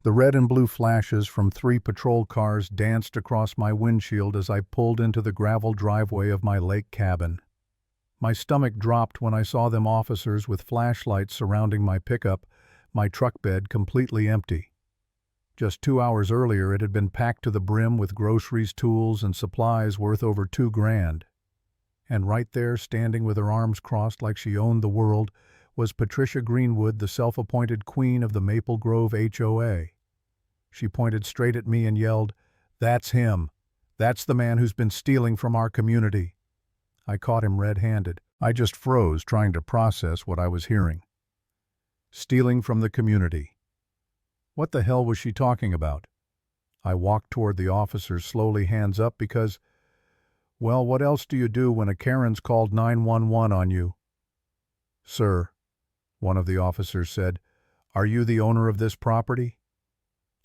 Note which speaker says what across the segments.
Speaker 1: The red and blue flashes from 3 patrol cars danced across my windshield as I pulled into the gravel driveway of my lake cabin. My stomach dropped when I saw them officers with flashlights surrounding my pickup, my truck bed completely empty. Just 2 hours earlier it had been packed to the brim with groceries, tools, and supplies worth over $2,000. And right there, standing with her arms crossed like she owned the world, was Patricia Greenwood, the self-appointed queen of the Maple Grove HOA. She pointed straight at me and yelled, "That's him. That's the man who's been stealing from our community." I caught him red-handed. I just froze, trying to process what I was hearing. Stealing from the community. What the hell was she talking about? I walked toward the officers, slowly, hands up, because, well, what else do you do when a Karen's called 911 on you? "Sir," one of the officers said, "are you the owner of this property?"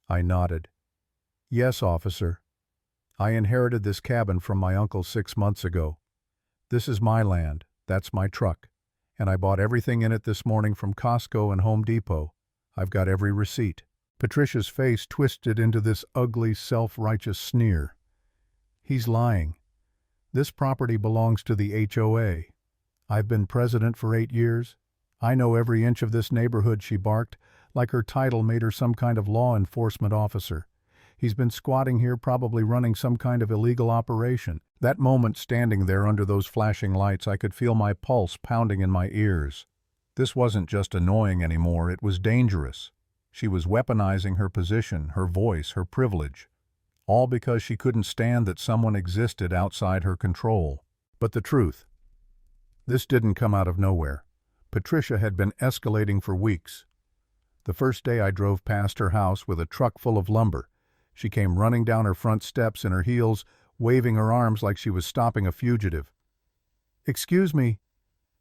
Speaker 1: I nodded. "Yes, officer. I inherited this cabin from my uncle 6 months ago. This is my land, that's my truck, and I bought everything in it this morning from Costco and Home Depot. I've got every receipt." Patricia's face twisted into this ugly, self-righteous sneer. "He's lying. This property belongs to the HOA. I've been president for 8 years. I know every inch of this neighborhood," she barked, like her title made her some kind of law enforcement officer. "He's been squatting here, probably running some kind of illegal operation." That moment, standing there under those flashing lights, I could feel my pulse pounding in my ears. This wasn't just annoying anymore, it was dangerous. She was weaponizing her position, her voice, her privilege, all because she couldn't stand that someone existed outside her control. But the truth, this didn't come out of nowhere. Patricia had been escalating for weeks. The first day I drove past her house with a truck full of lumber, she came running down her front steps in her heels, waving her arms like she was stopping a fugitive. "Excuse me,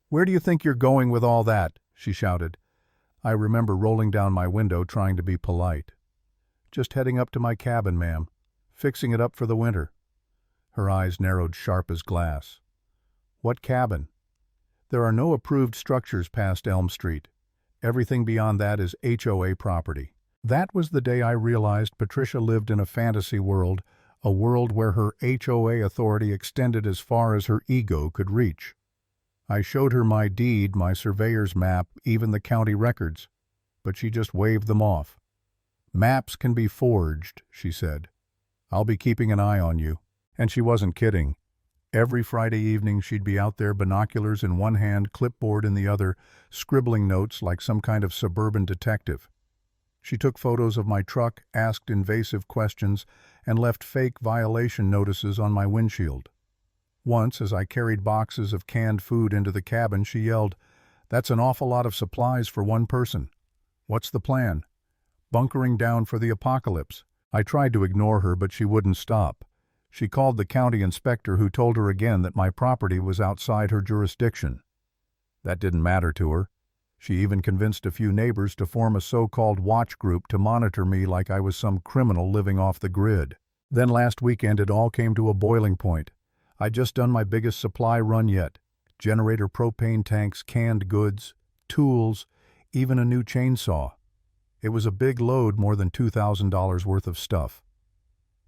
Speaker 1: where do you think you're going with all that?" she shouted. I remember rolling down my window, trying to be polite. "Just heading up to my cabin, ma'am. Fixing it up for the winter." Her eyes narrowed sharp as glass. "What cabin?" "There are no approved structures past Elm Street. Everything beyond that is HOA property." That was the day I realized Patricia lived in a fantasy world, a world where her HOA authority extended as far as her ego could reach. I showed her my deed, my surveyor's map, even the county records, but she just waved them off. "Maps can be forged," she said. "I'll be keeping an eye on you." And she wasn't kidding. Every Friday evening she'd be out there, binoculars in one hand, clipboard in the other, scribbling notes like some kind of suburban detective. She took photos of my truck, asked invasive questions, and left fake violation notices on my windshield. Once, as I carried boxes of canned food into the cabin, she yelled, "That's an awful lot of supplies for one person. What's the plan?" "Bunkering down for the apocalypse." I tried to ignore her, but she wouldn't stop. She called the county inspector, who told her again that my property was outside her jurisdiction. That didn't matter to her. She even convinced a few neighbors to form a so-called watch group to monitor me like I was some criminal living off the grid. Then last weekend it all came to a boiling point. I'd just done my biggest supply run yet. Generator, propane tanks, canned goods, tools, even a new chainsaw. It was a big load, more than $2,000 worth of stuff.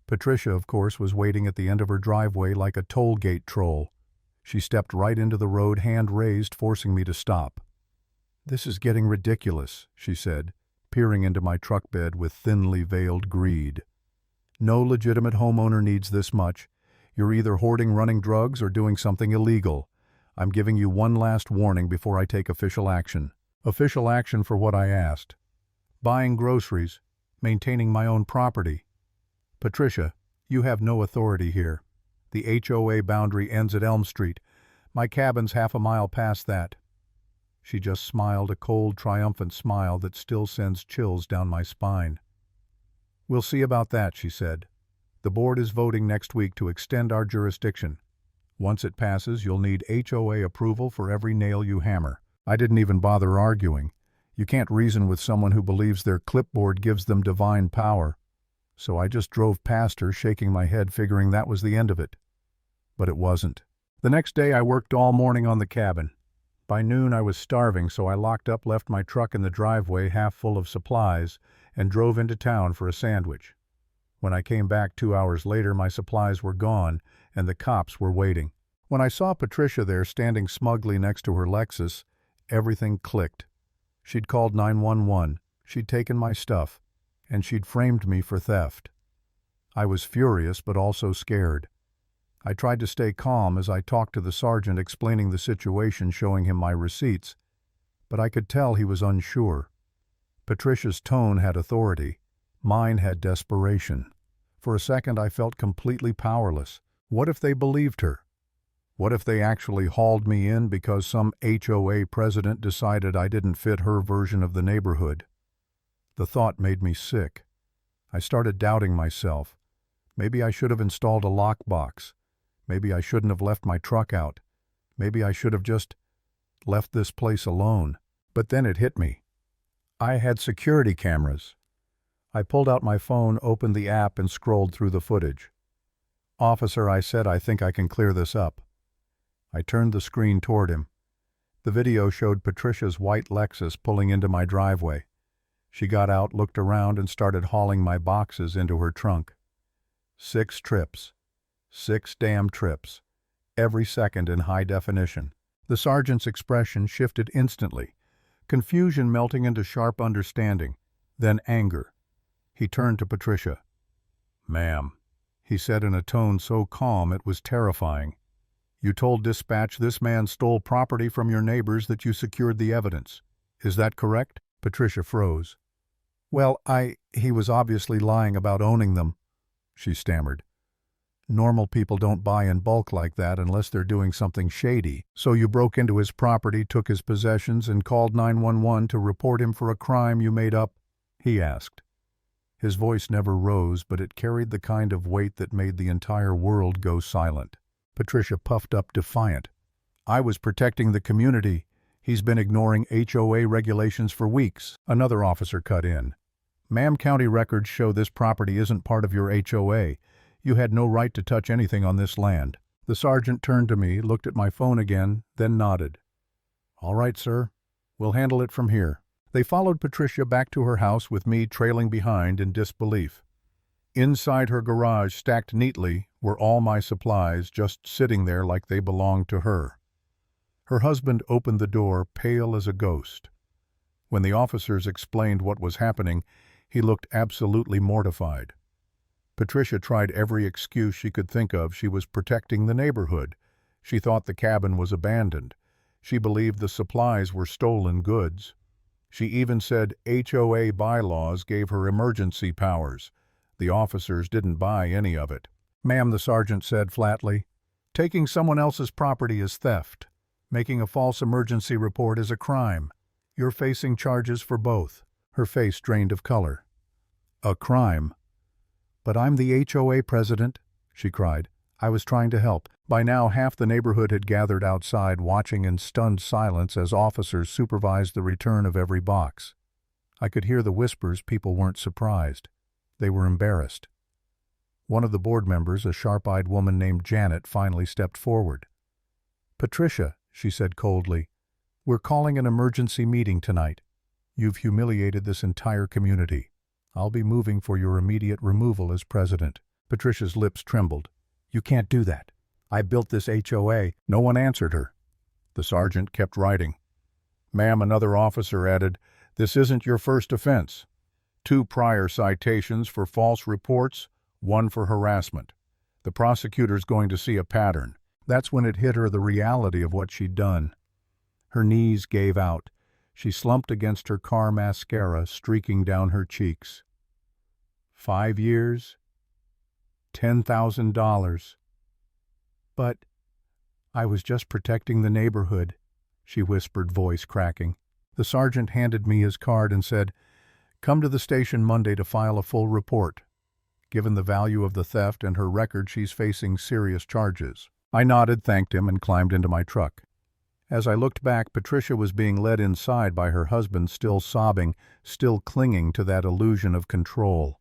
Speaker 1: Patricia, of course, was waiting at the end of her driveway like a toll gate troll. She stepped right into the road, hand raised, forcing me to stop. "This is getting ridiculous," she said, peering into my truck bed with thinly veiled greed. "No legitimate homeowner needs this much. You're either hoarding, running drugs, or doing something illegal. I'm giving you one last warning before I take official action." Official action for what, I asked. "Buying groceries, maintaining my own property." "Patricia, you have no authority here. The HOA boundary ends at Elm Street. My cabin's half a mile past that." She just smiled, a cold, triumphant smile that still sends chills down my spine. "We'll see about that," she said. "The board is voting next week to extend our jurisdiction. Once it passes, you'll need HOA approval for every nail you hammer." I didn't even bother arguing. You can't reason with someone who believes their clipboard gives them divine power. So I just drove past her, shaking my head, figuring that was the end of it. But it wasn't. The next day I worked all morning on the cabin. By noon I was starving, so I locked up, left my truck in the driveway half full of supplies, and drove into town for a sandwich. When I came back 2 hours later, my supplies were gone, and the cops were waiting. When I saw Patricia there standing smugly next to her Lexus, everything clicked. She'd called 911, she'd taken my stuff, and she'd framed me for theft. I was furious but also scared. I tried to stay calm as I talked to the sergeant, explaining the situation, showing him my receipts, but I could tell he was unsure. Patricia's tone had authority. Mine had desperation. For a second I felt completely powerless. What if they believed her? What if they actually hauled me in because some HOA president decided I didn't fit her version of the neighborhood? The thought made me sick. I started doubting myself. Maybe I should have installed a lockbox. Maybe I shouldn't have left my truck out. Maybe I should have just left this place alone. But then it hit me. I had security cameras. I pulled out my phone, opened the app, and scrolled through the footage. "Officer," I said, "I think I can clear this up." I turned the screen toward him. The video showed Patricia's white Lexus pulling into my driveway. She got out, looked around, and started hauling my boxes into her trunk. 6 trips. 6 damn trips. Every second in high definition. The sergeant's expression shifted instantly, confusion melting into sharp understanding, then anger. He turned to Patricia. "Ma'am," he said in a tone so calm it was terrifying, "you told dispatch this man stole property from your neighbors, that you secured the evidence. Is that correct?" Patricia froze. "Well, he was obviously lying about owning them," she stammered. "Normal people don't buy in bulk like that unless they're doing something shady. So you broke into his property, took his possessions, and called 911 to report him for a crime you made up?" he asked. His voice never rose, but it carried the kind of weight that made the entire world go silent. Patricia puffed up defiant. "I was protecting the community. He's been ignoring HOA regulations for weeks." Another officer cut in. "Ma'am, county records show this property isn't part of your HOA. You had no right to touch anything on this land." The sergeant turned to me, looked at my phone again, then nodded. "All right, sir. We'll handle it from here." They followed Patricia back to her house, with me trailing behind in disbelief. Inside her garage, stacked neatly, were all my supplies, just sitting there like they belonged to her. Her husband opened the door, pale as a ghost. When the officers explained what was happening, he looked absolutely mortified. Patricia tried every excuse she could think of. She was protecting the neighborhood. She thought the cabin was abandoned. She believed the supplies were stolen goods. She even said HOA bylaws gave her emergency powers. The officers didn't buy any of it. "Ma'am," the sergeant said flatly, "taking someone else's property is theft. Making a false emergency report is a crime. You're facing charges for both." Her face drained of color. "A crime? But I'm the HOA president," she cried. "I was trying to help." By now, half the neighborhood had gathered outside, watching in stunned silence as officers supervised the return of every box. I could hear the whispers. People weren't surprised. They were embarrassed. One of the board members, a sharp-eyed woman named Janet, finally stepped forward. "Patricia," she said coldly, "we're calling an emergency meeting tonight. You've humiliated this entire community. I'll be moving for your immediate removal as president." Patricia's lips trembled. "You can't do that. I built this HOA." No one answered her. The sergeant kept writing. "Ma'am," another officer added, "this isn't your first offense. 2 prior citations for false reports, 1 for harassment. The prosecutor's going to see a pattern." That's when it hit her, the reality of what she'd done. Her knees gave out. She slumped against her car, mascara streaking down her cheeks. 5 years, $10,000. "But I was just protecting the neighborhood," she whispered, voice cracking. The sergeant handed me his card and said, "Come to the station Monday to file a full report. Given the value of the theft and her record, she's facing serious charges." I nodded, thanked him, and climbed into my truck. As I looked back, Patricia was being led inside by her husband, still sobbing, still clinging to that illusion of control.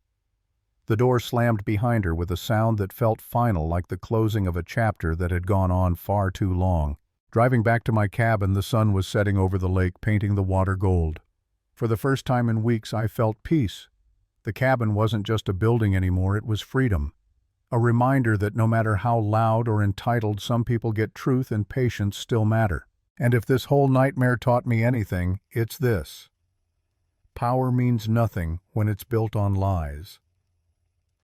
Speaker 1: The door slammed behind her with a sound that felt final, like the closing of a chapter that had gone on far too long. Driving back to my cabin, the sun was setting over the lake, painting the water gold. For the first time in weeks, I felt peace. The cabin wasn't just a building anymore, it was freedom. A reminder that no matter how loud or entitled some people get, truth and patience still matter. And if this whole nightmare taught me anything, it's this: power means nothing when it's built on lies.